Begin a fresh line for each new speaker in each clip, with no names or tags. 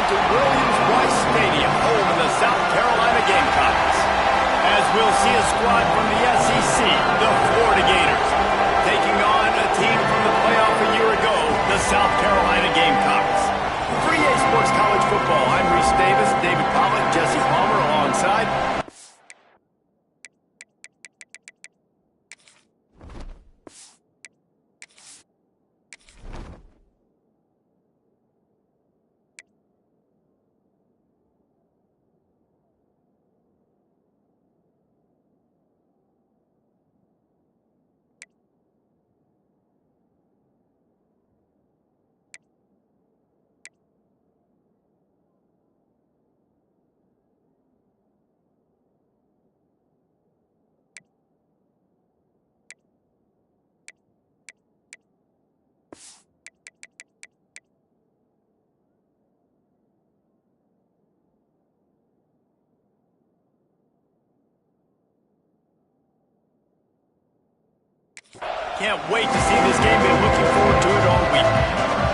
to Williams-Brice Stadium, home of the South Carolina Gamecocks, as we'll see a squad from the SEC, the Florida Gators, taking on a team from the playoff a year ago, the South Carolina Gamecocks. 3A Sports College Football, I'm Reese Davis, David Pollock, Jesse Palmer alongside. Can't wait to see this game. Been looking forward to it all week.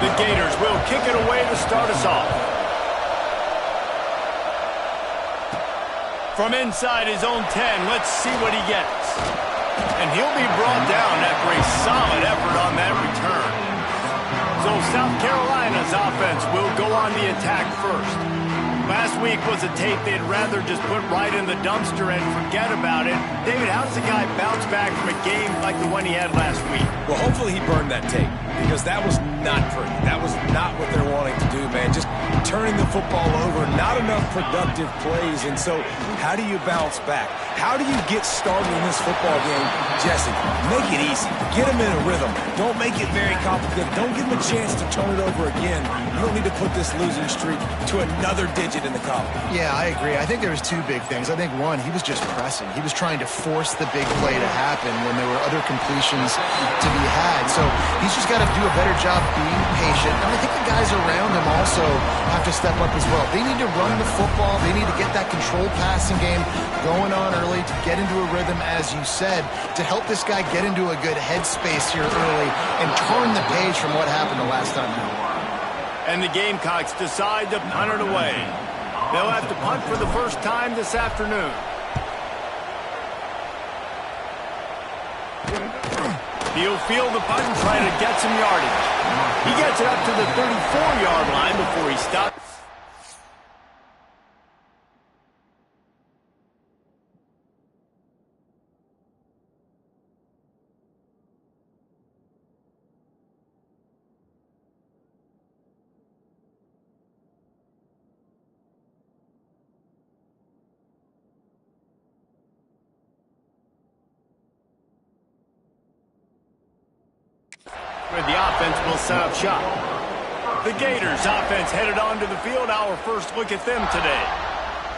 The Gators will kick it away to start us off. From inside his own 10, let's see what he gets. And he'll be brought down after a solid effort on that return. So South Carolina's offense will go on the attack first. Last week was a tape they'd rather just put right in the dumpster and forget about it. David, how does a guy bounce back from a game like the one he had last week?
Well, hopefully he burned that tape, because that was not pretty. That was not what they're wanting to do, man. Just turning the football over, not enough productive plays. And so how do you bounce back? How do you get started in this football game? Jesse, make it easy. Get him in a rhythm. Don't make it very complicated. Don't give him a chance to turn it over again. You don't need to put this losing streak to another digit in the column.
Yeah, I agree. I think there was two big things. I think, one, he was just pressing. He was trying to force the big play to happen when there were other completions to be had. So he's just got to do a better job being patient. And I think the guys around him also have to step up as well. They need to run the football. They need to get that controlled passing game going on early to get into a rhythm, as you said, to help this guy get into a good headspace here early and turn the page from what happened the last time.
And the Gamecocks decide to punt it away. They'll have to punt for the first time this afternoon. He'll field the punt and try to get some yardage. He gets it up to the 34-yard line before he stops. Where the offense will set up shop. The Gators offense headed onto the field. Our first look at them today.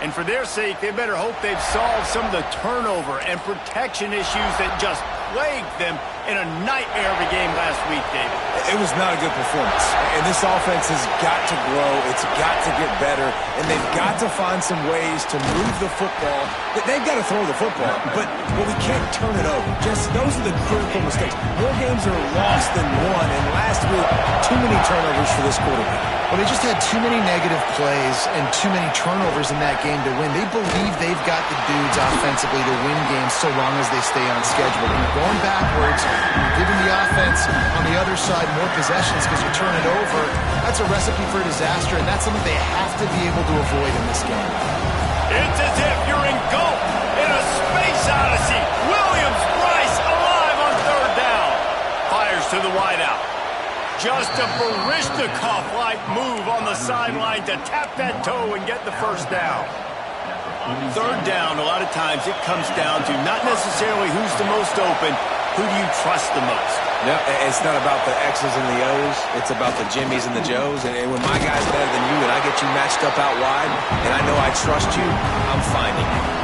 And for their sake, they better hope they've solved some of the turnover and protection issues that just plagued them in a nightmare of a game last week, David.
It was not a good performance. And this offense has got to grow. It's got to get better. And they've got to find some ways to move the football. They've got to throw the football, but we can't turn it over. Just those are the critical mistakes. More games are lost than won. And last week, too many turnovers for this quarterback.
Well, they just had too many negative plays and too many turnovers in that game to win. They believe they've got the dudes offensively to win games so long as they stay on schedule. When you're going backwards, you're giving the offense on the other side more possessions because you turn it over, that's a recipe for disaster, and that's something they have to be able to avoid in this game.
It's as if you're engulfed in a space odyssey. Williams-Brice alive on third down. Fires to the wideout. Just a Barishnikov-like move on the sideline to tap that toe and get the first down. Third down, a lot of times it comes down to not necessarily who's the most open, who do you trust the most?
No, it's not about the X's and the O's. It's about the Jimmies and the Joes. And when my guy's better than you and I get you matched up out wide and I know I trust you, I'm finding you.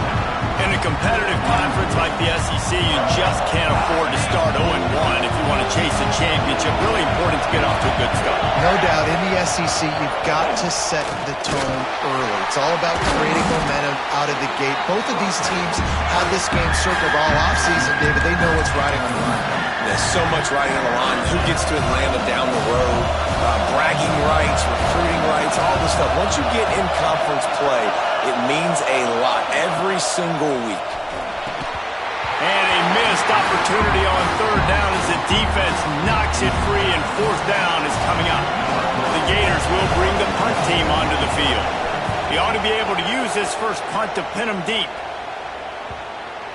In a competitive conference like the SEC, you just can't afford to start 0-1 if you want to chase a championship. Really important to get off to a good start.
No doubt, in the SEC, you've got to set the tone early. It's all about creating momentum out of the gate. Both of these teams have this game circled all offseason, David. They know what's riding on the line.
There's so much riding on the line. Who gets to Atlanta down the road? bragging rights, recruiting rights, all this stuff. Once you get in conference play, it means a lot every single week.
And a missed opportunity on third down as the defense knocks it free, and fourth down is coming up. The Gators will bring the punt team onto the field. He ought to be able to use this first punt to pin him deep.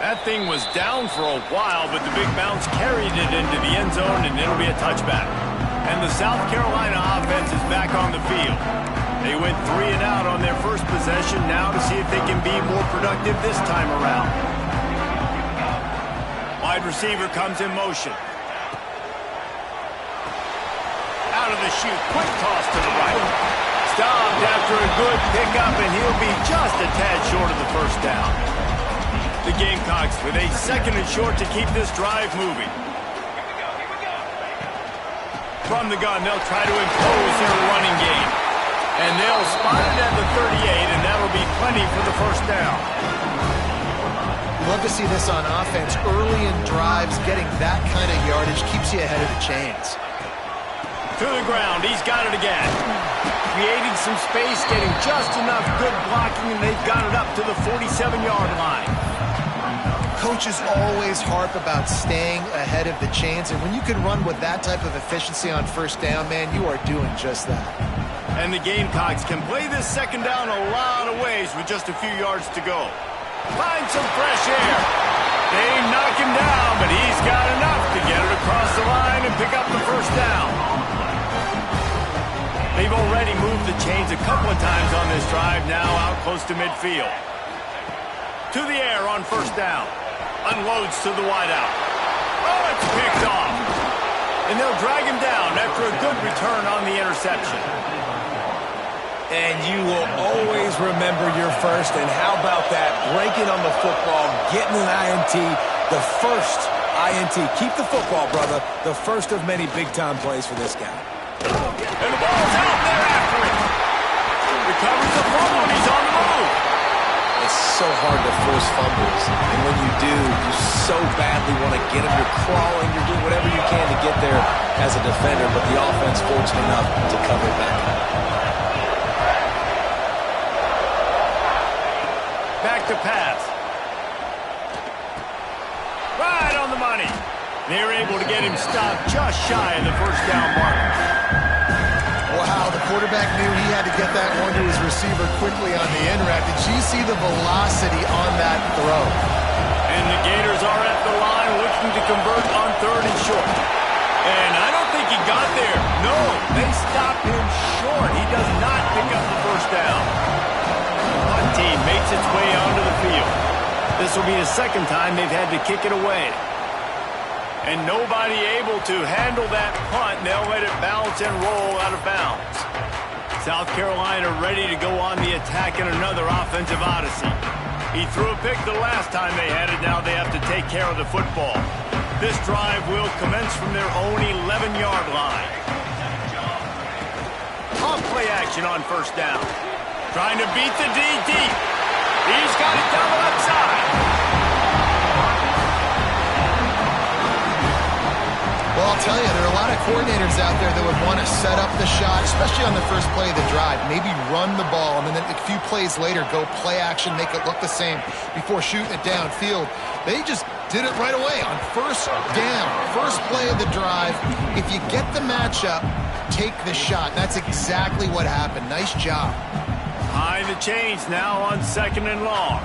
That thing was down for a while, but the big bounce carried it into the end zone, and it'll be a touchback. And the South Carolina offense is back on the field. They went 3 and out on their first possession, now to see if they can be more productive this time around. Wide receiver comes in motion. Out of the chute, quick toss to the right. Stopped after a good pickup, and he'll be just a tad short of the first down. The Gamecocks with a second and short to keep this drive moving. From the gun, they'll try to impose their running game. And they'll spot it at the 38, and that'll be plenty for the first down.
Love to see this on offense. Early in drives, getting that kind of yardage keeps you ahead of the chains.
To the ground, he's got it again. Creating some space, getting just enough good blocking, and they've got it up to the 47-yard line.
Coaches always harp about staying ahead of the chains, and when you can run with that type of efficiency on first down, man, you are doing just that.
And the Gamecocks can play this second down a lot of ways with just a few yards to go. Find some fresh air. They knock him down, but he's got enough to get it across the line and pick up the first down. They've already moved the chains a couple of times on this drive, now out close to midfield. To the air on first down. Unloads to the wideout. Oh, it's picked off. And they'll drag him down after a good return on the interception.
And you will always remember your first, and how about that? Breaking on the football, getting an INT, the first INT. Keep the football, brother. The first of many big-time plays for this guy.
And the ball's out there after it. Recovers the fumble, and he's on the move.
It's so hard to force fumbles, and when you do, you so badly want to get them. You're crawling, you're doing whatever you can to get there as a defender, but the offense fortunate enough to cover it back up.
Back to pass. Right on the money. They're able to get him stopped just shy of the first down mark.
Wow, the quarterback knew he had to get that one to his receiver quickly on the end route. Did you see the velocity on that throw?
And the Gators are at the line looking to convert on third and short. And I don't think he got there. No, they stopped him short. He does not pick up the first down. The punt team makes its way onto the field. This will be the second time they've had to kick it away. And nobody able to handle that punt. They'll let it bounce and roll out of bounds. South Carolina ready to go on the attack in another offensive odyssey. He threw a pick the last time they had it. Now they have to take care of the football. This drive will commence from their own 11-yard line. Off play action on first down. Trying to beat the D deep. He's got it down the left side.
Well, I'll tell you, there are a lot of coordinators out there that would want to set up the shot, especially on the first play of the drive. Maybe run the ball, and then a few plays later, go play action, make it look the same before shooting it downfield. They just did it right away on first down, first play of the drive. If you get the matchup, take the shot. That's exactly what happened. Nice job.
High the chains now on second and long.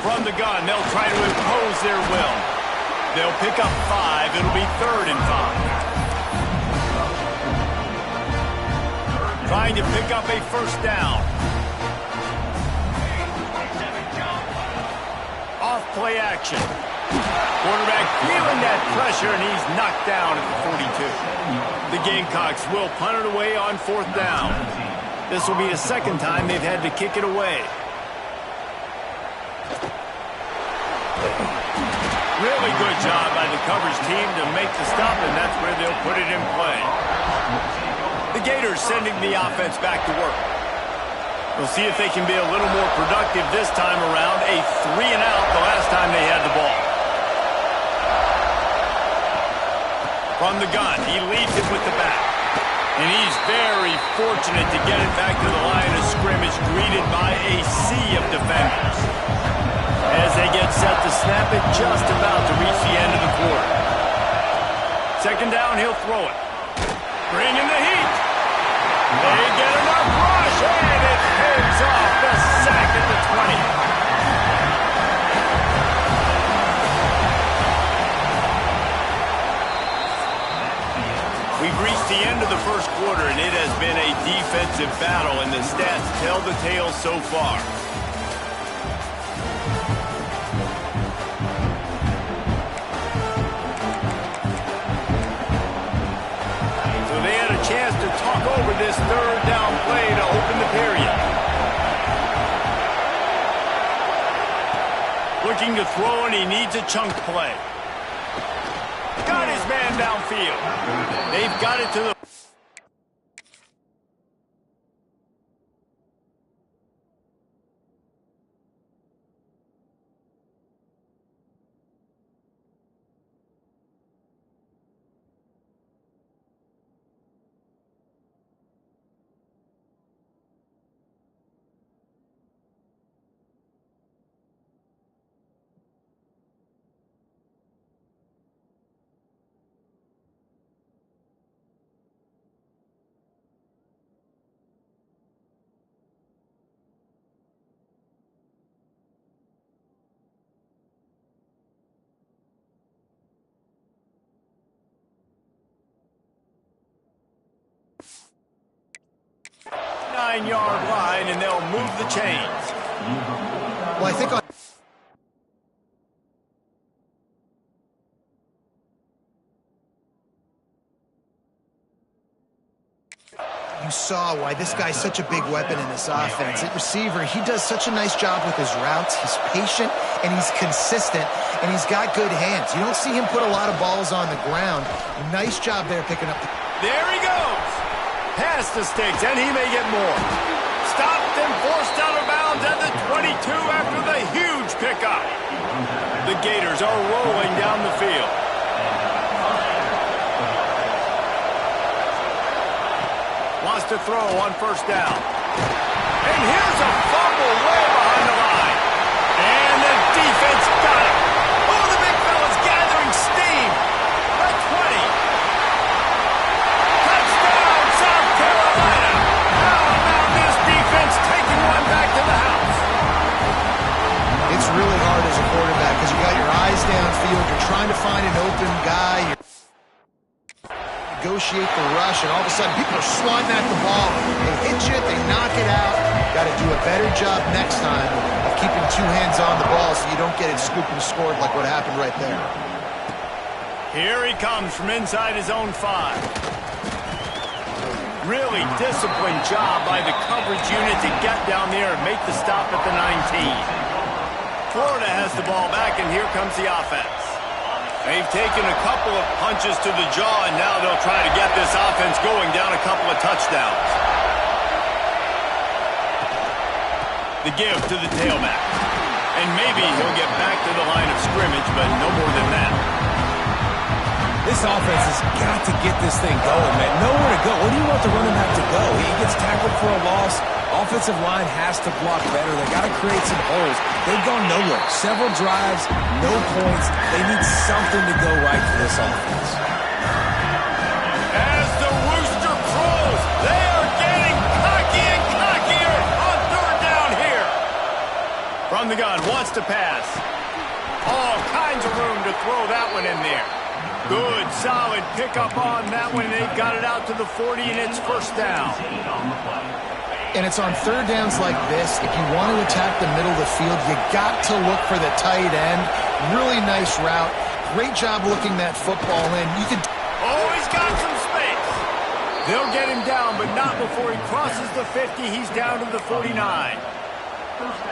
From the gun, they'll try to impose their will. They'll pick up 5. It'll be 3rd and 5. Trying to pick up a first down. Off play action. Quarterback feeling that pressure, and he's knocked down at the 42. The Gamecocks will punt it away on 4th down. This will be the second time they've had to kick it away. Really good job by the coverage team to make the stop, and that's where they'll put it in play. The Gators sending the offense back to work. We'll see if they can be a little more productive this time around. A 3 and out the last time they had the ball. From the gun, he leads it with the back. And he's very fortunate to get it back to the line of scrimmage, greeted by a sea of defenders. As they get set to snap it, just about to reach the end of the quarter. Second down, he'll throw it. Bring in the heat. They get enough rush, and it pays off. The sack at the 20. We've reached the end of the first quarter, and it has been a defensive battle, and the stats tell the tale so far. So they had a chance to talk over this third down play to open the period. Looking to throw, and he needs a chunk play. Got his man downfield. They've got it to the... Nine-yard line, and they'll move the chains.
Well, I think you saw why this guy's such a big weapon in this offense. At receiver, he does such a nice job with his routes. He's patient, and he's consistent, and he's got good hands. You don't see him put a lot of balls on the ground. Nice job there picking up.
There he goes. Past the sticks, and he may get more. Stopped and forced out of bounds at the 22 after the huge pickup. The Gators are rolling down the field. Wants to throw on first down. And here's a fumble way behind the line. And the defense got it. Oh, the big fella's gathering steam. The 20. Touchdown, South Carolina. Now this defense taking one back to the house.
It's really hard as a quarterback because you got your eyes downfield. You're trying to find an open guy. You're negotiate the rush, and all of a sudden people are swatting at the ball. They hit you, they knock it out. Got to do a better job next time of keeping two hands on the ball so you don't get it scooped and scored like what happened right there.
Here he comes from inside his own 5. Really disciplined job by the coverage unit to get down there and make the stop at the 19. Florida has the ball back, and here comes the offense. They've taken a couple of punches to the jaw, and now they'll try to get this offense going down a couple of touchdowns. The give to the tailback. And maybe he'll get back to the line of scrimmage, but no more than that.
This offense has got to get this thing going, man. Nowhere to go. Where do you want the running back to go? He gets tackled for a loss. Offensive line has to block better. They got to create some holes. They've gone nowhere. Several drives, no points. They need something to go right for this offense.
As the rooster crows, they are getting cocky and cockier on third down here. From the gun, wants to pass. All kinds of room to throw that one in there. Good, solid pickup on that one. They've got it out to the 40, and it's first down.
And it's on third downs like this. If you want to attack the middle of the field, you got to look for the tight end. Really nice route. Great job looking that football in. You can.
Oh, he's got some space. They'll get him down, but not before he crosses the 50. He's down to the 49.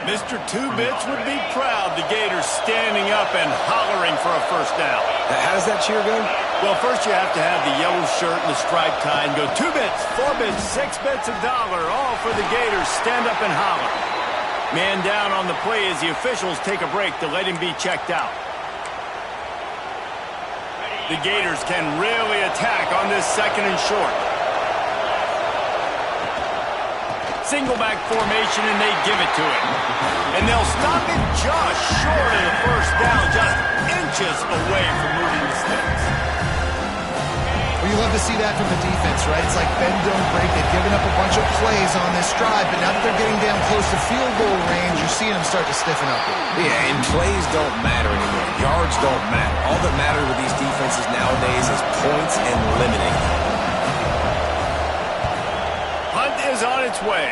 Mr. Two-Bits would be proud. The Gators standing up and hollering for a first down.
How does that cheer go?
Well, first you have to have the yellow shirt and the striped tie and go 2 bits, 4 bits, 6 bits, $1, all for the Gators. Stand up and holler. Man down on the play as the officials take a break to let him be checked out. The Gators can really attack on this second and short. Single back formation, and they give it to him. And they'll stop it just short of the first down, just inches away from moving the sticks.
Well, you love to see that from the defense, right? It's like bend, don't break. They've given up a bunch of plays on this drive, but now that they're getting down close to field goal range, you're seeing them start to stiffen up.
Yeah, and plays don't matter anymore. Yards don't matter. All that matters with these defenses nowadays is points and limiting.
Hunt is on its way.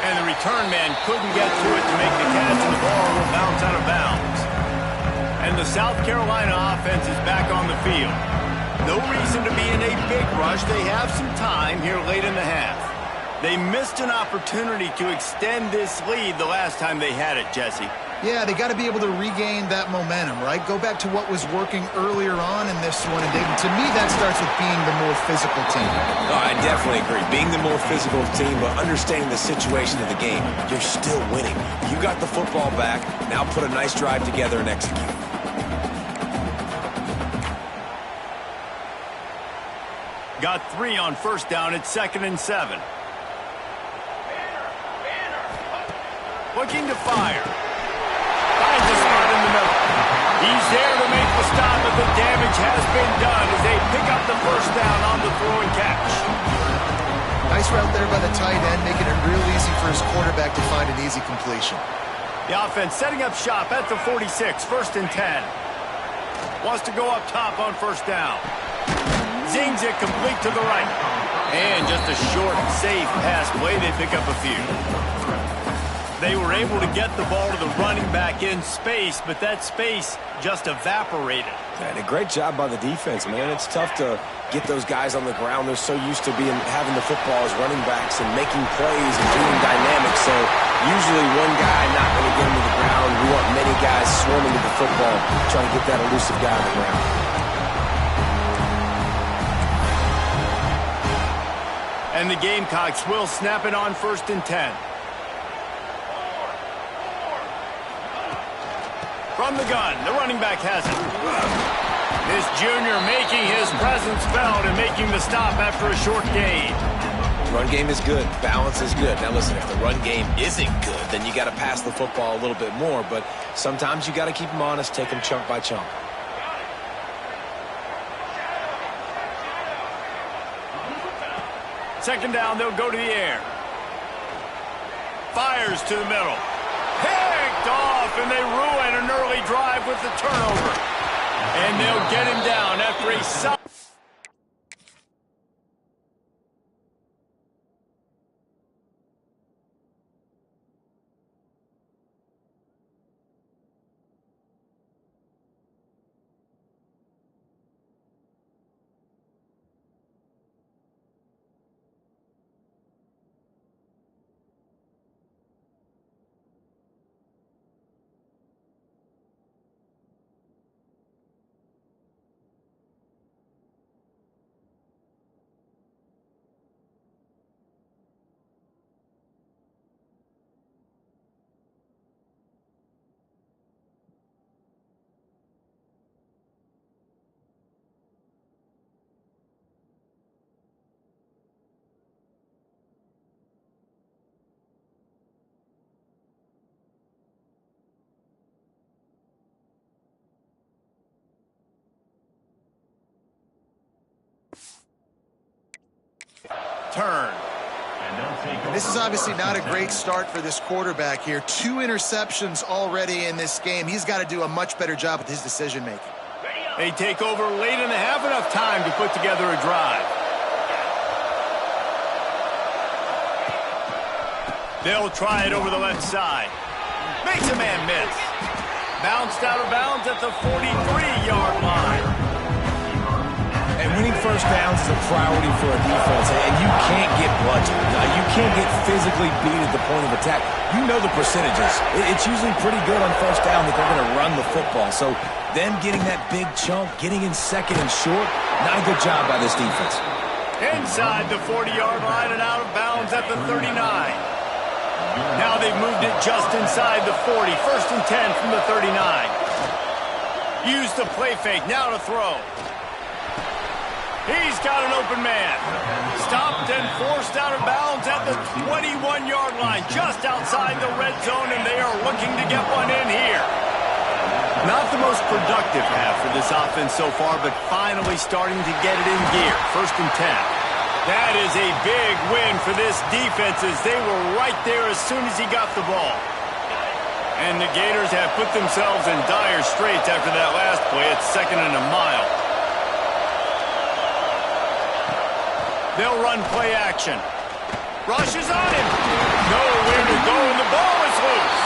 And the return man couldn't get to it to make the catch, and the ball will bounce out of bounds. And the South Carolina offense is back on the field. No reason to be in a big rush. They have some time here late in the half. They missed an opportunity to extend this lead the last time they had it, Jesse.
Yeah, they got to be able to regain that momentum, right? Go back to what was working earlier on in this one. And David, to me, that starts with being the more physical team.
Oh, I definitely agree. Being the more physical team, but understanding the situation of the game. You're still winning. You got the football back. Now put a nice drive together and execute.
Got 3 on first down at 2nd and 7. Looking to fire. Finds a spot in the middle. He's there to make the stop, but the damage has been done as they pick up the first down on the throw and catch.
Nice route there by the tight end, making it real easy for his quarterback to find an easy completion.
The offense setting up shop at the 46, 1st and 10. Wants to go up top on first down. Zings it complete to the right. And just a short, safe pass play. They pick up a few. They were able to get the ball to the running back in space, but that space just evaporated.
And a great job by the defense, man. It's tough to get those guys on the ground. They're so used to having the football as running backs and making plays and doing dynamics. So usually one guy not going to get him to the ground. We want many guys swarming to the football, trying to get that elusive guy on the ground.
And the Gamecocks will snap it on 1st and 10. From the gun, the running back has it. This junior making his presence felt and making the stop after a short gain.
Run game is good. Balance is good. Now listen, if the run game isn't good, then you got to pass the football a little bit more. But sometimes you got to keep them honest, take them chunk by chunk.
Second down, they'll go to the air. Fires to the middle. Picked off, and they ruin an early drive with the turnover. And they'll get him down after a solid. Turn.
And this is obviously not a great start for this quarterback here. 2 interceptions already in this game. He's got to do a much better job with his decision-making.
They take over late in the half, enough time to put together a drive. They'll try it over the left side. Makes a man miss. Bounced out of bounds at the 43-yard line.
And winning first downs is a priority for a defense, and you can't get bludgeoned. You can't get physically beat at the point of attack. You know the percentages. It's usually pretty good on first down that they're going to run the football. So them getting that big chunk, getting in second and short, not a good job by this defense.
Inside the 40-yard line and out of bounds at the 39. Now they've moved it just inside the 40. 1st and 10 from the 39. Use the play fake. Now to throw. He's got an open man. Stopped and forced out of bounds at the 21-yard line, just outside the red zone, and they are looking to get one in here. Not the most productive half for this offense so far, but finally starting to get it in gear. 1st and 10. That is a big win for this defense as they were right there as soon as he got the ball. And the Gators have put themselves in dire straits after that last play. It's 2nd and a mile. They'll run play action. Rush is on him. Nowhere to go, and the ball is loose.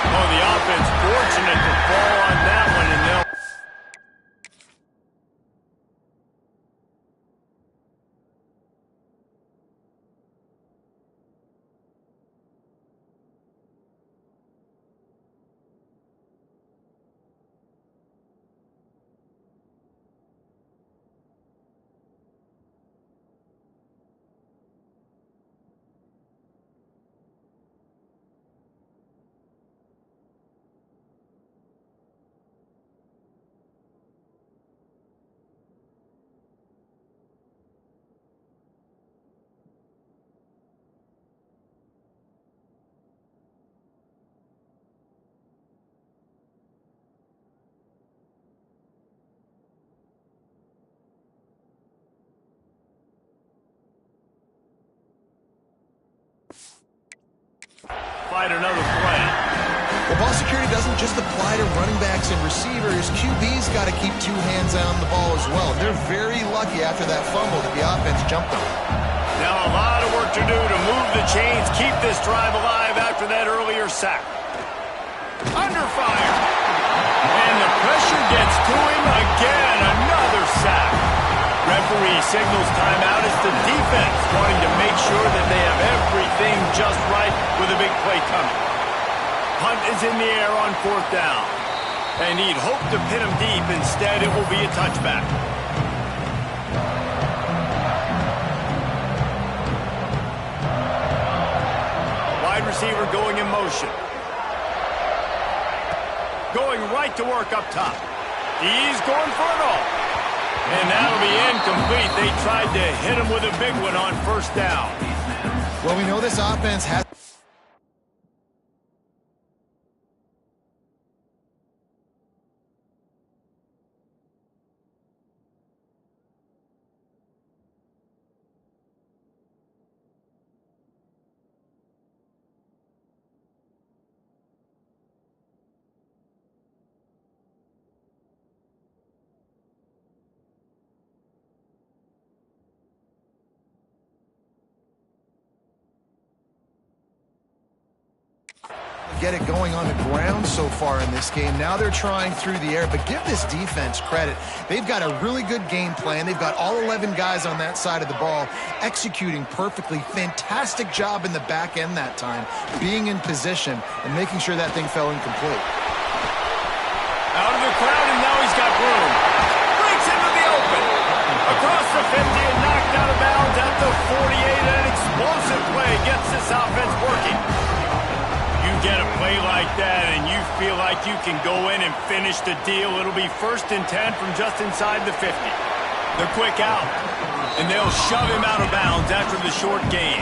Oh, the offense fortunate to fall on that one, and they'll... Fight another play.
Well, ball security doesn't just apply to running backs and receivers. QB's got to keep 2 hands on the ball as well. They're very lucky after that fumble that the offense jumped them.
Now a lot of work to do to move the chains, keep this drive alive after that earlier sack. Under fire. And the pressure gets to him again. Another sack. Referee signals timeout as the defense wanting to make sure that they have everything just right with a big play coming. Punt is in the air on 4th down. And he'd hope to pin him deep. Instead, it will be a touchback. Wide receiver going in motion. Going right to work up top. He's going for it all. And that'll be incomplete. They tried to hit him with a big one on 1st down.
Well, we know this offense has... get it going on the ground so far in this game. Now they're trying through the air, but give this defense credit. They've got a really good game plan. They've got all 11 guys on that side of the ball executing perfectly. Fantastic job in the back end that time, being in position and making sure that thing fell incomplete.
Out of the crowd, and now he's got room. Breaks into the open. Across the 50 and knocked out of bounds at the 48. An explosive play gets this offense working. You get a play like that and you feel like you can go in and finish the deal. It'll be 1st and 10 from just inside the 50. The quick out, and they'll shove him out of bounds after the short gain.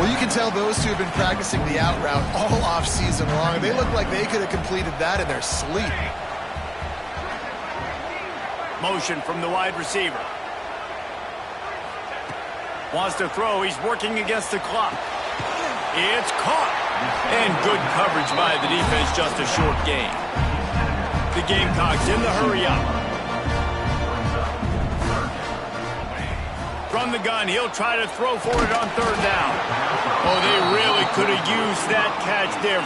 Well, you can tell those two have been practicing the out route all off season long. They look like they could have completed that in their sleep.
Motion from the wide receiver. Wants to throw. He's working against the clock. It's caught. And good coverage by the defense, just a short gain. The Gamecocks in the hurry up. From the gun, he'll try to throw for it on 3rd down. Oh, they really could have used that catch there.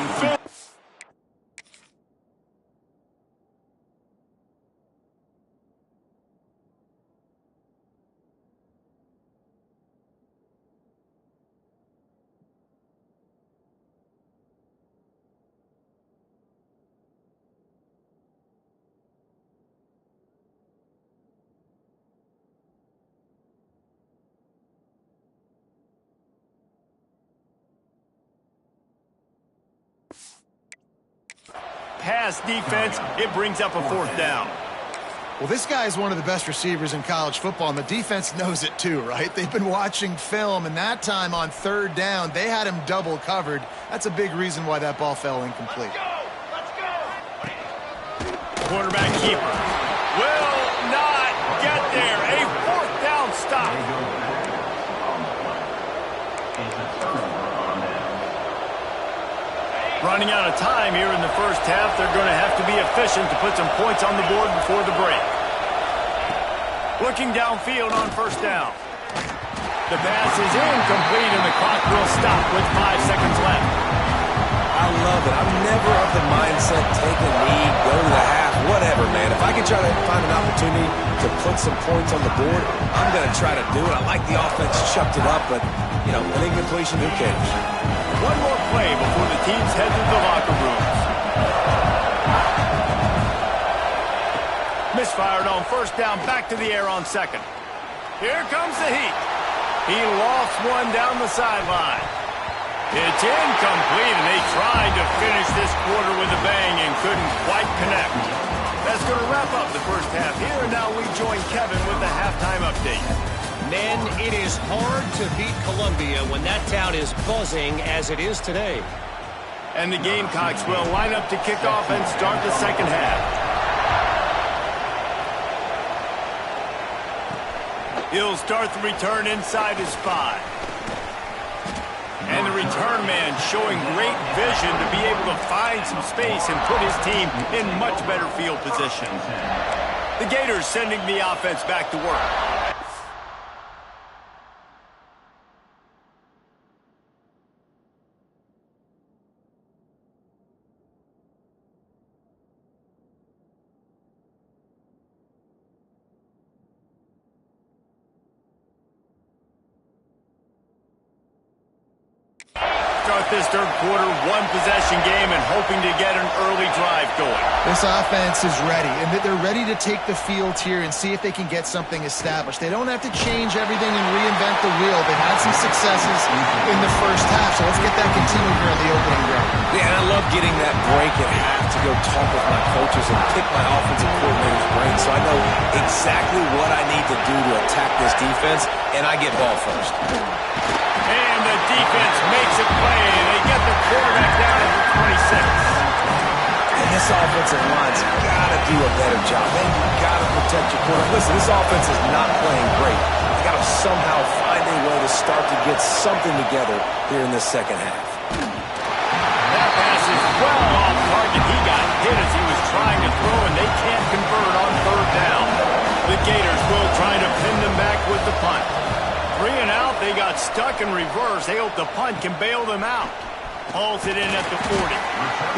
Pass defense, it brings up a 4th down.
Well, this guy is one of the best receivers in college football, and the defense knows it too, right? They've been watching film, and that time on third down, they had him double covered. That's a big reason why that ball fell incomplete.
Let's go! Quarterback keeper will not get there. A fourth down stop. Running out of time here in the first half. They're going to have to be efficient to put some points on the board before the break. Looking downfield on first down. The pass is incomplete, and the clock will stop with 5 seconds left.
I love it. I'm never of the mindset, take a lead, go to the half, whatever, man. If I can try to find an opportunity to put some points on the board, I'm going to try to do it. I like the offense chucked it up, but, you know, an incompletion, who cares?
One more play before the teams head to the locker rooms. Misfired on first down, back to the air on second. Here comes the heat. He lost one down the sideline. It's incomplete, and they tried to finish this quarter with a bang and couldn't quite connect. That's going to wrap up the first half here, and now we join Kevin with the halftime update.
Men, it is hard to beat Columbia when that town is buzzing as it is today.
And the Gamecocks will line up to kick off and start the second half. He'll start the return inside his 5. And the return man showing great vision to be able to find some space and put his team in much better field position. The Gators sending the offense back to work. Start this third quarter, one possession game, and hoping to get an early drive going.
This offense is ready, and they're ready to take the field here and see if they can get something established. They don't have to change everything and reinvent the wheel. They've had some successes in the first half, so let's get that continued here in the opening drive.
Yeah, and I love getting that break at half to go talk with my coaches and pick my offensive coordinator's brain so I know exactly what I need to do to attack this defense, and I get ball first.
And the defense makes a play, and they get the quarterback down at the 26.
And this offensive line's got to do a better job. Man, you got to protect your quarterback. Listen, this offense is not playing great. They got to somehow find a way to start to get something together here in this second half.
That pass is well off target. He got hit as he was trying to throw, and they can't convert on third down. The Gators will try to pin them back with the punt. 3 and out, they got stuck in reverse. They hope the punt can bail them out. Hauls it in at the 40.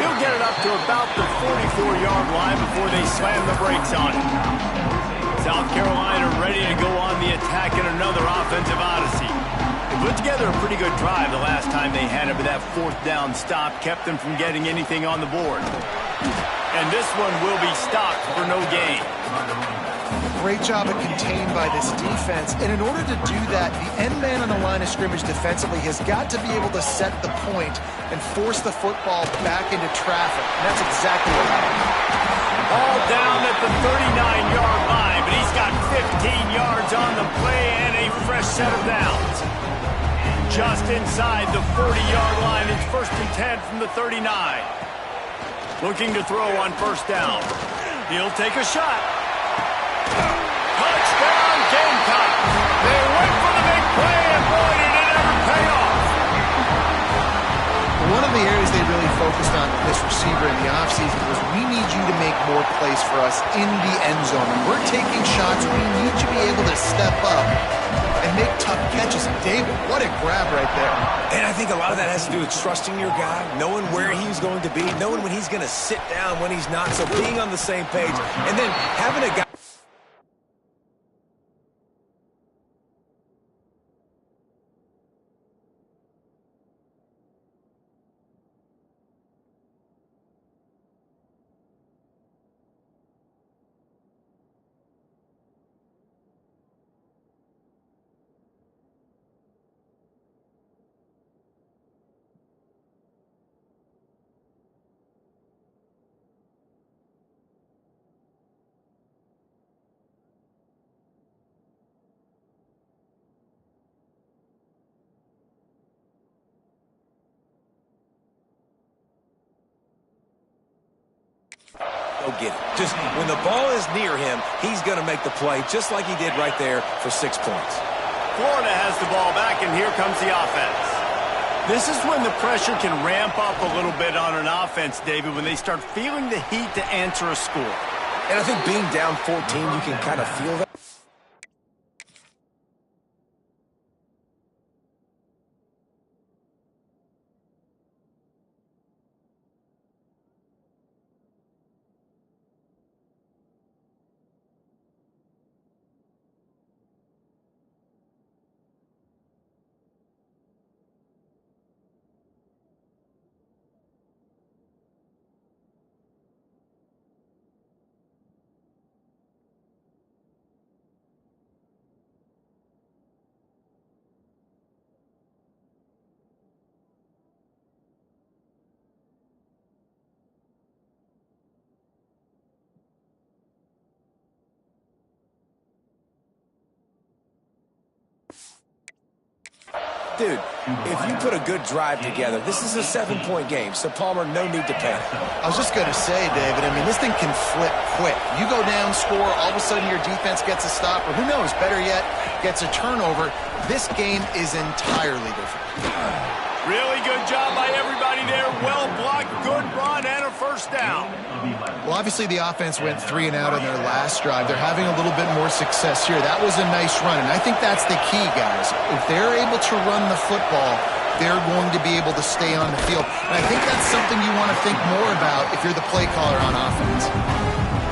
He'll get it up to about the 44-yard line before they slam the brakes on it. South Carolina ready to go on the attack in another offensive odyssey. They put together a pretty good drive the last time they had it, but that fourth down stop kept them from getting anything on the board. And this one will be stopped for no gain.
Great job of contained by this defense. And in order to do that, the end man on the line of scrimmage defensively has got to be able to set the point and force the football back into traffic. And that's exactly what happened.
All down at the 39-yard line, but he's got 15 yards on the play and a fresh set of downs. Just inside the 40-yard line, it's 1st and 10 from the 39. Looking to throw on first down. He'll take a shot. Touchdown, Gamecocks! They went for the big play, and boy, did it ever pay off!
One of the areas they really focused on with this receiver in the offseason was we need you to make more plays for us in the end zone. When we're taking shots, we need you to be able to step up and make tough catches. David, what a grab right there.
And I think a lot of that has to do with trusting your guy, knowing where he's going to be, knowing when he's going to sit down, when he's not, so being on the same page, and then having a guy go get it. Just when the ball is near him, he's going to make the play just like he did right there for 6 points.
Florida has the ball back, and here comes the offense. This is when the pressure can ramp up a little bit on an offense, David, when they start feeling the heat to answer a score.
And I think being down 14, you can kind of feel that. Dude, if you put a good drive together, this is a 7-point game, so Palmer, no need to panic.
I was just going to say, David, I mean, this thing can flip quick. You go down, score, all of a sudden your defense gets a stop, or who knows, better yet, gets a turnover. This game is entirely different.
Really good job by everybody there. Well blocked, good run, and a first down.
Well, obviously the offense went 3 and out on their last drive. They're having a little bit more success here. That was a nice run, and I think that's the key, guys. If they're able to run the football, they're going to be able to stay on the field. And I think that's something you want to think more about if you're the play caller on offense.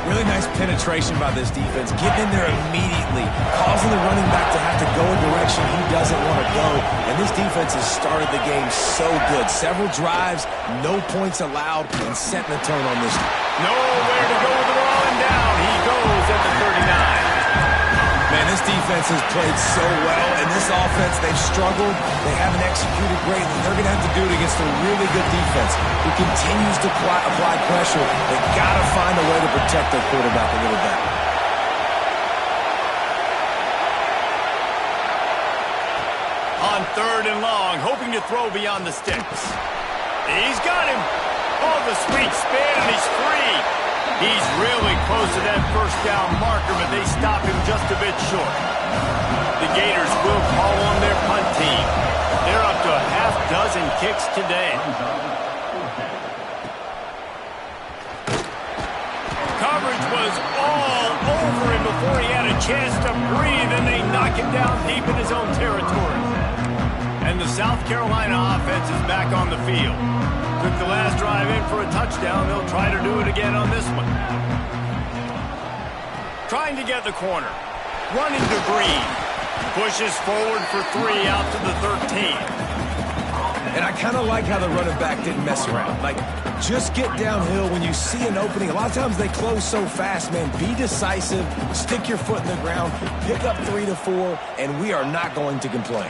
Really nice penetration by this defense, getting in there immediately, causing the running back to have to go a direction he doesn't want to go. And this defense has started the game so good. Several drives, no points allowed, and setting the tone on this.
Nowhere to go with the ball, and down he goes at the 39.
Man, this defense has played so well, and this offense, they've struggled. They haven't executed greatly. They're going to have to do it against a really good defense who continues to apply pressure. They've got to find a way to protect their quarterback a little bit.
On 3rd and long, hoping to throw beyond the sticks. He's got him. Oh, the sweet spin, and he's free. He's really close to that first down marker, but they stop him just a bit short. The Gators will call on their punt team. They're up to a half-dozen kicks today. Coverage was all over him before he had a chance to breathe, and they knock him down deep in his own territory. And the South Carolina offense is back on the field. Took the last drive in for a touchdown. They'll try to do it again on this one. Trying to get the corner. Running to Green. Pushes forward for 3 out to the 13.
And I kind of like how the running back didn't mess around. Like, just get downhill when you see an opening. A lot of times they close so fast, man. Be decisive. Stick your foot in the ground. Pick up 3 to 4, and we are not going to complain.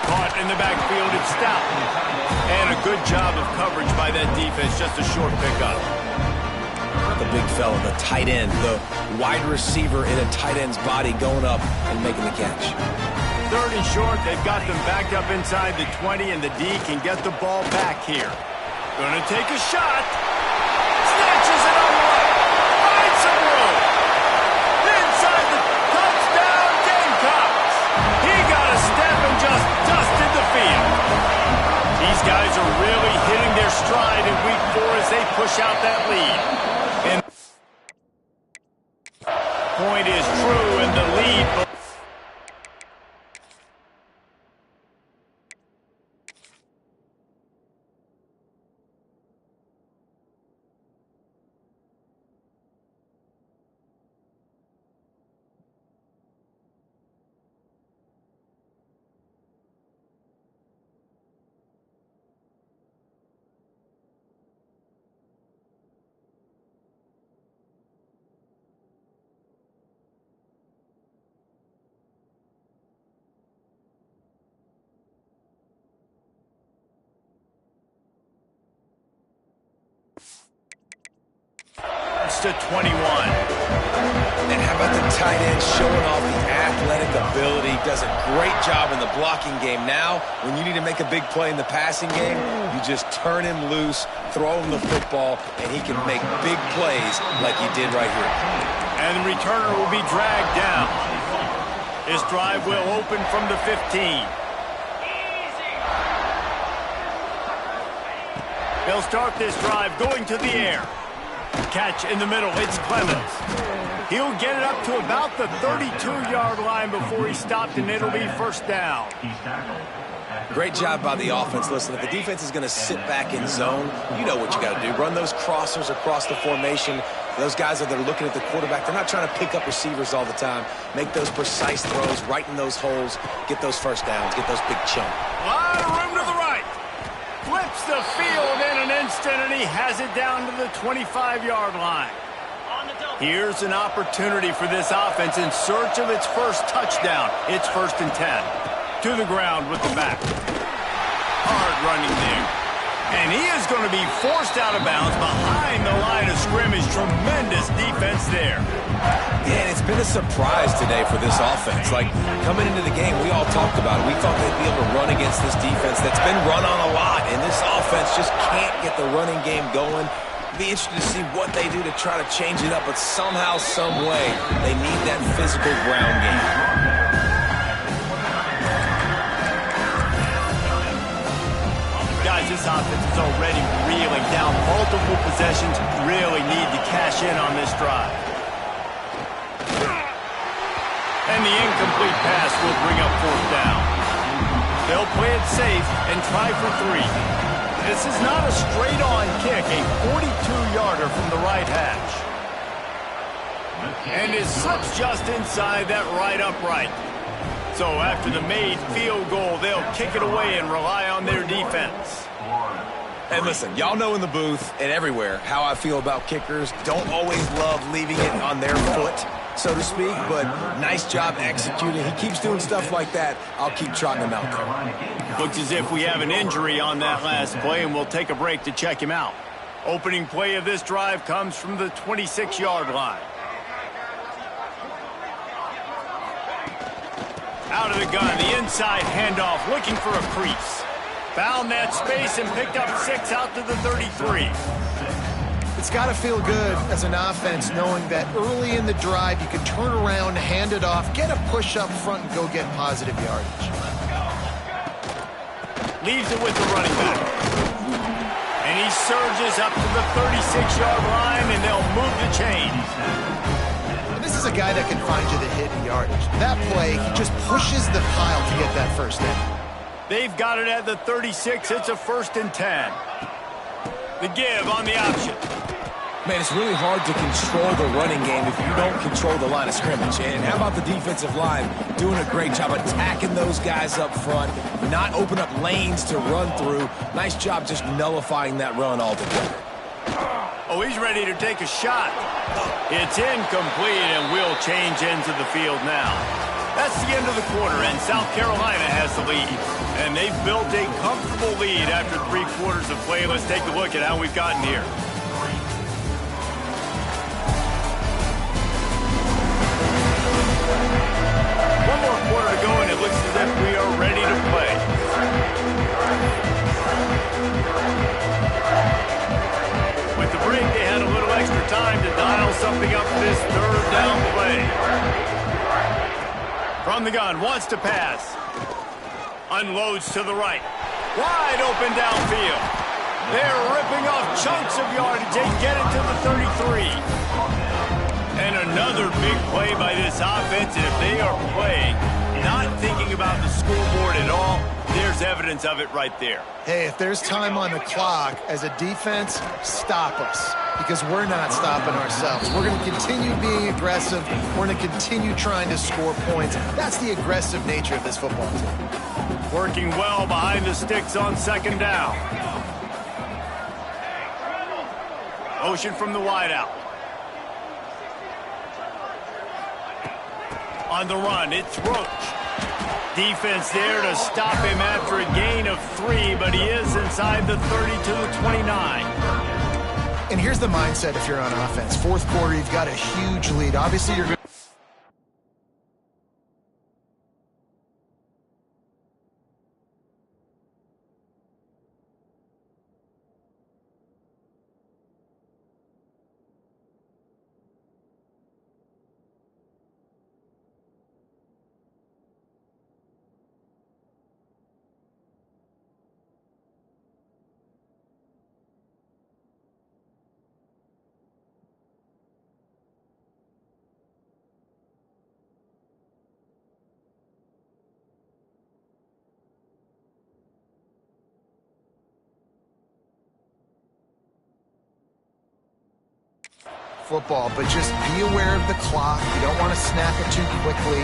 Caught in the backfield, it's Stout. And a good job of coverage by that defense, just a short pickup.
The big fella, the tight end, the wide receiver in a tight end's body going up and making the catch.
3rd and short, they've got them backed up inside the 20, and the D can get the ball back here. Gonna take a shot. Snatches it on the right. Finds some room. Inside the touchdown, Gamecocks. He got a step and just dusted the field. These guys are really hitting their stride in week 4 as they push out that lead. And point is true in the lead. yards to 21.
And how about the tight end showing off the athletic ability? Does a great job in the blocking game. Now, when you need to make a big play in the passing game, you just turn him loose, throw him the football, and he can make big plays like he did right here.
And the returner will be dragged down. This drive will open from the 15. They'll start this drive going to the air. Catch in the middle. It's Clemens. He'll get it up to about the 32-yard line before he stopped, and it'll be first down.
Great job by the offense. Listen, if the defense is going to sit back in zone, you know what you got to do. Run those crossers across the formation. Those guys that are looking at the quarterback, they're not trying to pick up receivers all the time. Make those precise throws right in those holes. Get those first downs. Get those big chunks.
A lot of room to the right. Flips the field in an instant, and he has it down to the 25-yard line. Here's an opportunity for this offense in search of its first touchdown. It's 1st and 10. To the ground with the back. Hard running there. And he is going to be forced out of bounds behind the line of scrimmage. Tremendous defense there.
Yeah, and it's been a surprise today for this offense. Like, coming into the game, we all talked about it. We thought they'd be able to run against this defense that's been run on a lot, and this offense just can't get the running game going. Be interested to see what they do to try to change it up, but somehow, some way, they need that physical ground game.
Guys, this offense is already reeling down. Multiple possessions, really need to cash in on this drive. And the incomplete pass will bring up 4th down. They'll play it safe and try for 3. This is not a straight-on kick, a 42-yarder from the right hash. And it slips just inside that right upright. So after the made field goal, they'll kick it away and rely on their defense.
And listen, y'all know in the booth and everywhere how I feel about kickers. Don't always love leaving it on their foot, so to speak, but nice job executing. He keeps doing stuff like that. I'll keep trotting him out there.
Looks as if we have an injury on that last play, and we'll take a break to check him out. Opening play of this drive comes from the 26-yard line. Out of the gun, the inside handoff, looking for a crease. Found that space and picked up 6 out to the 33.
It's got to feel good as an offense knowing that early in the drive you can turn around, hand it off, get a push up front, and go get positive yardage.
Leaves it with the running back. And he surges up to the 36-yard line, and they'll move the chains.
This is a guy that can find you the hidden yardage. That play, he just pushes the pile to get that first down.
They've got it at the 36. It's a 1st and 10. The give on the option.
Man, it's really hard to control the running game if you don't control the line of scrimmage. And how about the defensive line doing a great job attacking those guys up front, not open up lanes to run through. Nice job just nullifying that run altogether.
Oh, he's ready to take a shot. It's incomplete, and we'll change into the field now. That's the end of the quarter, and South Carolina has the lead. And they've built a comfortable lead after 3 quarters of play. Let's take a look at how we've gotten here. One more quarter to go, and it looks as if we are ready to play. With the break, they had a little extra time to dial something up for this 3rd down play. From the gun, wants to pass. Unloads to the right. Wide open downfield. They're ripping off chunks of yardage. They get it to the 33. And another big play by this offense. And if they are playing, not thinking about the scoreboard at all, there's evidence of it right there.
Hey, if there's time on the clock, as a defense, stop us. Because we're not stopping ourselves. We're going to continue being aggressive. We're going to continue trying to score points. That's the aggressive nature of this football team.
Working well behind the sticks on 2nd down. Motion from the wideout. On the run, it's Roach. Defense there to stop him after a gain of 3, but he is inside the 30 to the 29.
And here's the mindset if you're on offense. Fourth quarter, you've got a huge lead. Obviously, you're going to... football, but just be aware of the clock. You don't want to snap it too quickly.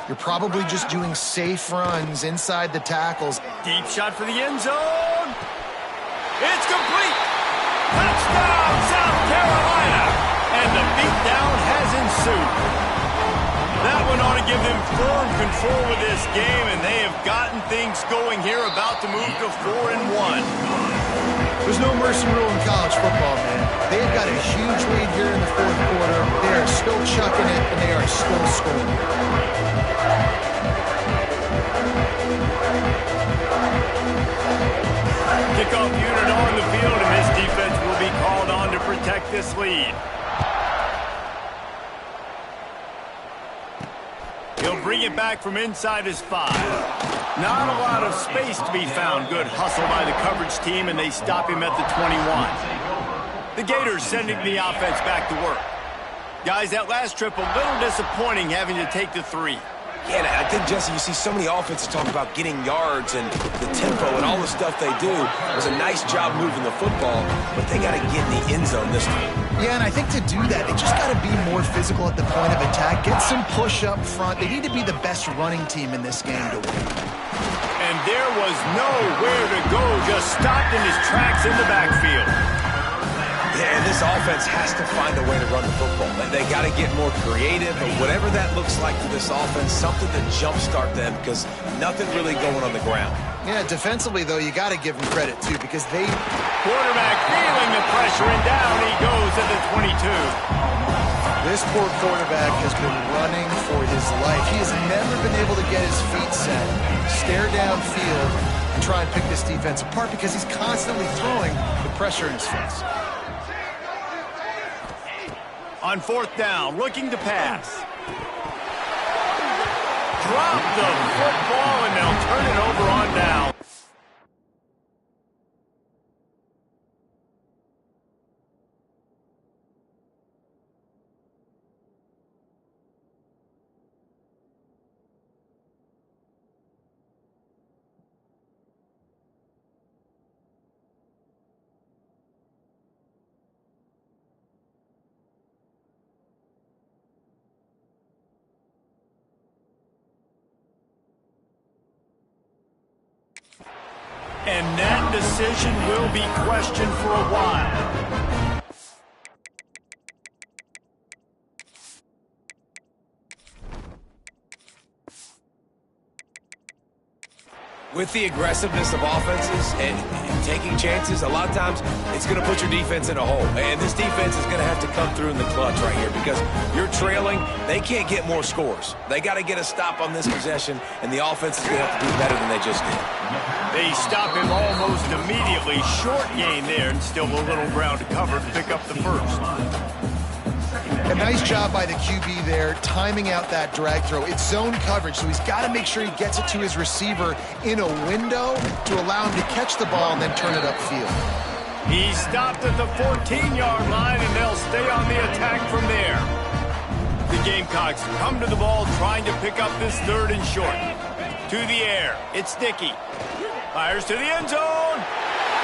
You're probably just doing safe runs inside the tackles.
Deep shot for the end zone. It's complete. Touchdown, South Carolina. And the beatdown has ensued. That one ought to give them firm control of this game, and they have gotten things going here, about to move to 4-1.
There's no mercy rule in college football, man. They've got a huge lead here in the fourth quarter. They are still chucking it, and they are still scoring.
Kickoff unit on the field, and this defense will be called on to protect this lead. He'll bring it back from inside his 5. Not a lot of space to be found. Good hustle by the coverage team, and they stop him at the 21. The Gators sending the offense back to work. Guys, that last trip a little disappointing, having to take the 3.
Yeah, and I think, Jesse, you see so many offenses talk about getting yards and the tempo and all the stuff they do. It was a nice job moving the football, but they got to get in the end zone this time.
Yeah, and I think to do that, they just got to be more physical at the point of attack. Get some push up front. They need to be the best running team in this game to win.
And there was nowhere to go, just stopped in his tracks in the backfield.
Yeah, and this offense has to find a way to run the football. They got to get more creative, but whatever that looks like for this offense, something to jumpstart them, because nothing really going on the ground.
Yeah, defensively, though, you got to give them credit, too, because they...
Quarterback feeling the pressure, and down he goes at the 22.
This poor quarterback has been running for his life. He has never been able to get his feet set, stare downfield, and try and pick this defense apart because he's constantly throwing the pressure in his face.
On 4th down, looking to pass. Drop the football, and they'll turn it over on down. And that decision will be questioned for a while.
With the aggressiveness of offenses and taking chances, a lot of times it's going to put your defense in a hole. And this defense is going to have to come through in the clutch right here because you're trailing. They can't get more scores. They got to get a stop on this possession, and the offense is going to have to do better than they just did.
They stop him almost immediately. Short gain there, and still a little ground to cover to pick up the first.
A nice job by the QB there, timing out that drag throw. It's zone coverage, so he's got to make sure he gets it to his receiver in a window to allow him to catch the ball and then turn it upfield.
He stopped at the 14-yard line, and they'll stay on the attack from there. The Gamecocks come to the ball, trying to pick up this 3rd and short. To the air, it's Dickey. Fires to the end zone.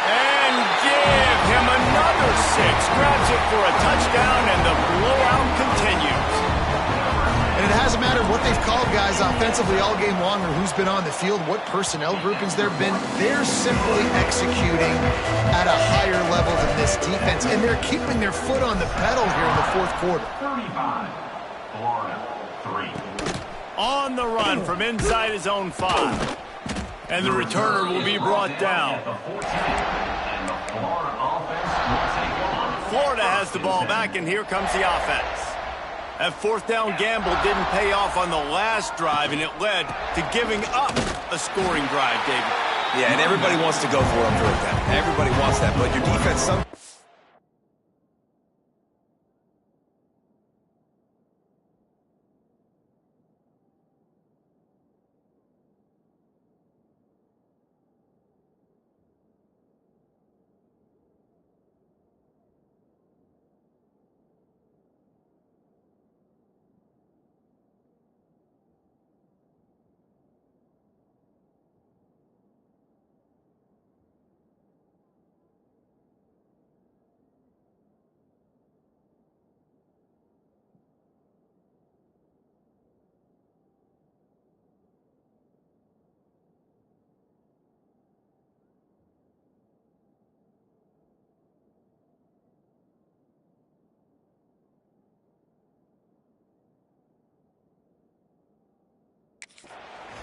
And give him another 6. Grabs it for a touchdown, and the blowout continues.
And it hasn't mattered what they've called guys offensively all game long or who's been on the field, what personnel groupings there have been. They're simply executing at a higher level than this defense, and they're keeping their foot on the pedal here in the 4th quarter.
35, Florida, 3.
On the run from inside his own 5. And the returner will be brought down.
And the Florida offense will take on
Florida has the ball back, and here comes the offense. That fourth down gamble didn't pay off on the last drive, and it led to giving up a scoring drive, David.
Yeah, and everybody wants to go for it on fourth down. Everybody wants that, but your defense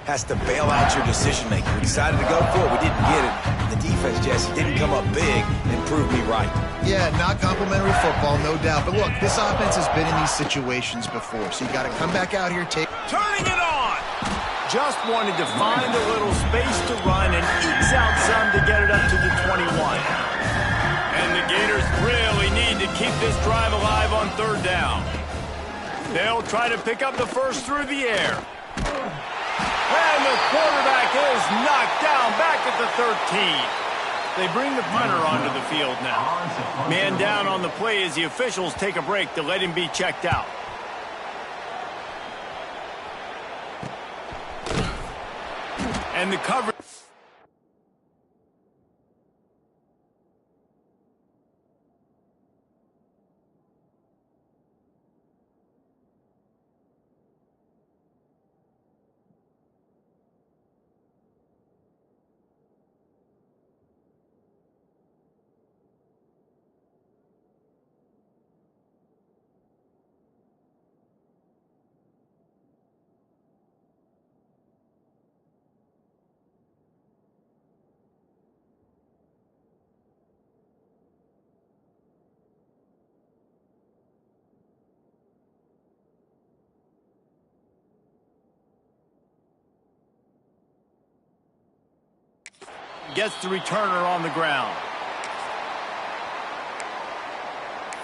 has to bail out your decision-making. We decided to go for it. We didn't get it. The defense, Jesse, didn't come up big and prove me right.
Yeah, not complimentary football, no doubt. But look, this offense has been in these situations before, so you got to come back out here,
Turning it on! Just wanted to find a little space to run and ekes out some to get it up to the 21. And the Gators really need to keep this drive alive on third down. They'll try to pick up the first through the air. And the quarterback is knocked down back at the 13. They bring the punter onto the field now. Man down on the play as the officials take a break to let him be checked out. And the coverage. Gets the returner on the ground.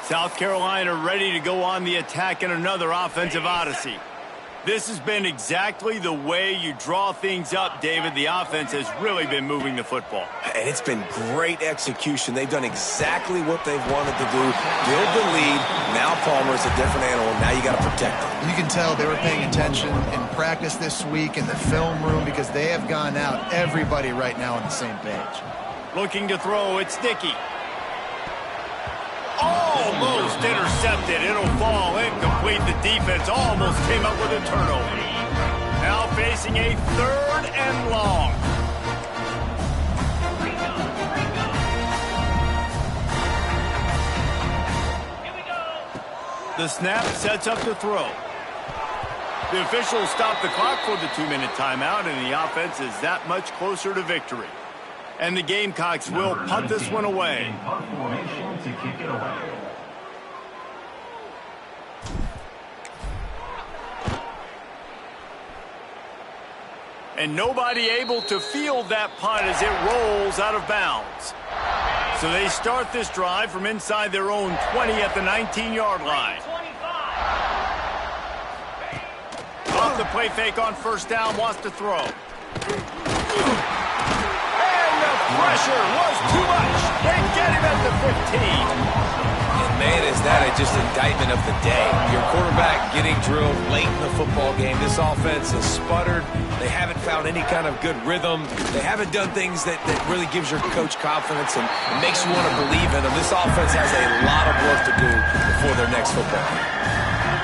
South Carolina ready to go on the attack in another offensive odyssey. This has been exactly the way you draw things up, David. The offense has really been moving the football.
And it's been great execution. They've done exactly what they've wanted to do. Build the lead. Now Palmer's a different animal. Now you got to protect him.
You can tell they were paying attention in practice this week in the film room because they have gone out, everybody right now on the same page.
Looking to throw, it's Dickey. Almost intercepted. It'll fall incomplete. The defense almost came up with a turnover. Now facing a third and long. The snap sets up to throw. The officials stop the clock for the 2-minute timeout, and the offense is that much closer to victory. And the Gamecocks will punt this one away. And nobody able to field that punt as it rolls out of bounds. So they start this drive from inside their own 20 at the 19-yard line. Off the play fake on first down, wants to throw. Pressure was too much. They get him at the 15.
And man, is that just indictment of the day. Your quarterback getting drilled late in the football game. This offense has sputtered. They haven't found any kind of good rhythm. They haven't done things that really gives your coach confidence and makes you want to believe in them. This offense has a lot of work to do before their next football game.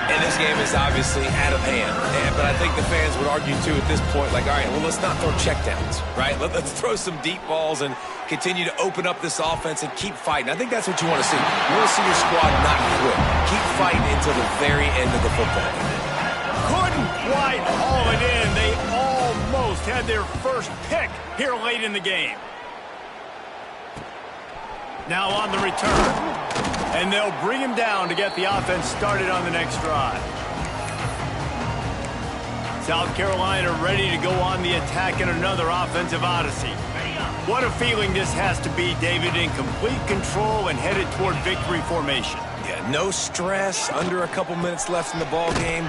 And this game is obviously out of hand. But I think the fans would argue, too, at this point, like, all right, well, let's not throw checkdowns, right? Let's throw some deep balls and continue to open up this offense and keep fighting. I think that's what you want to see. You want to see your squad not quit. Keep fighting until the very end of the football game.
Couldn't quite haul it in. They almost had their first pick here late in the game. Now on the return. And they'll bring him down to get the offense started on the next drive. South Carolina ready to go on the attack in another offensive odyssey. What a feeling this has to be, David, in complete control and headed toward victory formation.
Yeah, no stress, under a couple minutes left in the ball game,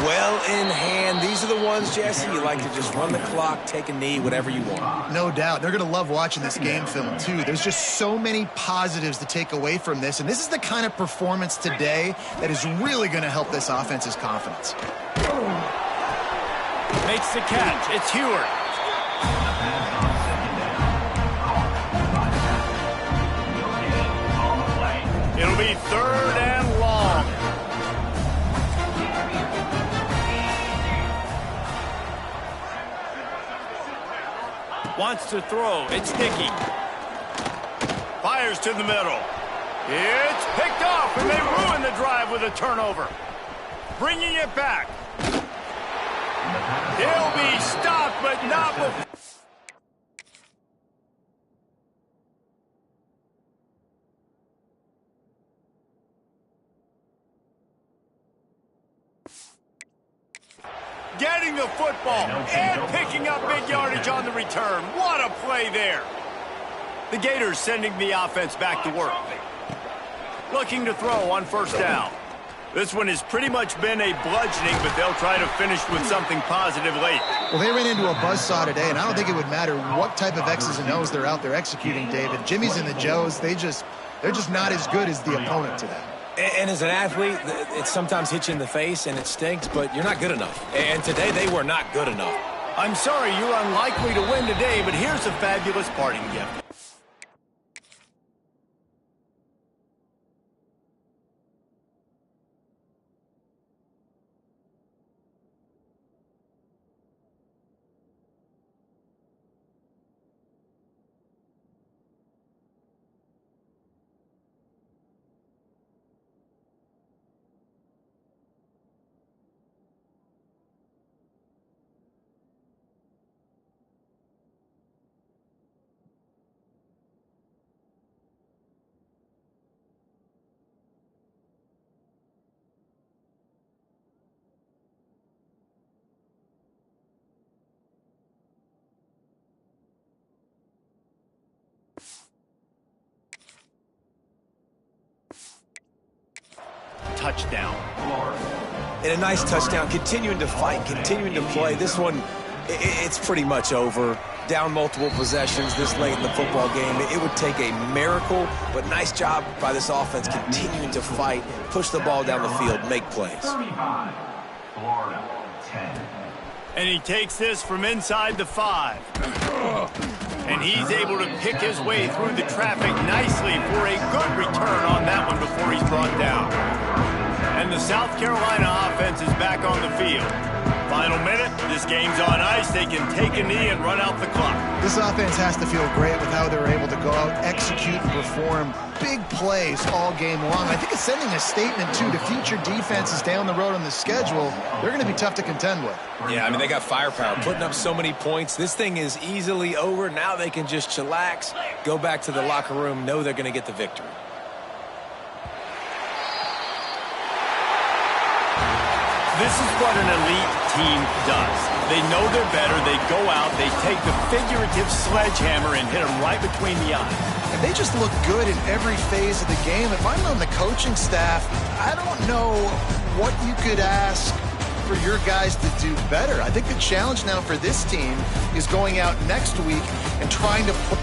well in hand. These are the ones, Jesse, you like to just run the clock, take a knee, whatever you want.
No doubt. They're going to love watching this game film, too. There's just so many positives to take away from this, and this is the kind of performance today that is really going to help this offense's confidence.
Makes the catch. It's Heward. It'll be 3rd and long. Wants to throw. It's Dickey. Fires to the middle. It's picked off, and they ruin the drive with a turnover. Bringing it back. He'll be stopped, but not before. Getting the football and picking up big yardage on the return. What a play there. The Gators sending the offense back to work. Looking to throw on 1st down. This one has pretty much been a bludgeoning, but they'll try to finish with something positive late.
Well, they ran into a buzzsaw today, and I don't think it would matter what type of X's and O's they're out there executing, David. Jimmy's and the Joes, they're just not as good as the opponent to them.
And as an athlete, it sometimes hits you in the face and it stinks, but you're not good enough. And today they were not good enough.
I'm sorry you're unlikely to win today, but here's a fabulous parting gift. Touchdown.
And a nice touchdown, continuing to fight, continuing to play. This one, it's pretty much over. Down multiple possessions this late in the football game. It would take a miracle, but nice job by this offense continuing to fight, push the ball down the field, make plays.
35, Florida, 10.
And he takes this from inside the 5. And he's able to pick his way through the traffic nicely for a good return on that one before he's brought down. And the South Carolina offense is back on the field. Final minute, this game's on ice. They can take a knee and run out the clock.
This offense has to feel great with how they're able to go out, execute, and perform big plays all game long. I think it's sending a statement, too, to future defenses down the road on the schedule. They're going to be tough to contend with.
Yeah, I mean, they got firepower, putting up so many points. This thing is easily over. Now they can just chillax, go back to the locker room, know they're going to get the victory.
This is what an elite team does. They know they're better. They go out, they take the figurative sledgehammer and hit them right between the eyes.
And they just look good in every phase of the game. If I'm on the coaching staff, I don't know what you could ask for your guys to do better. I think the challenge now for this team is going out next week and trying to put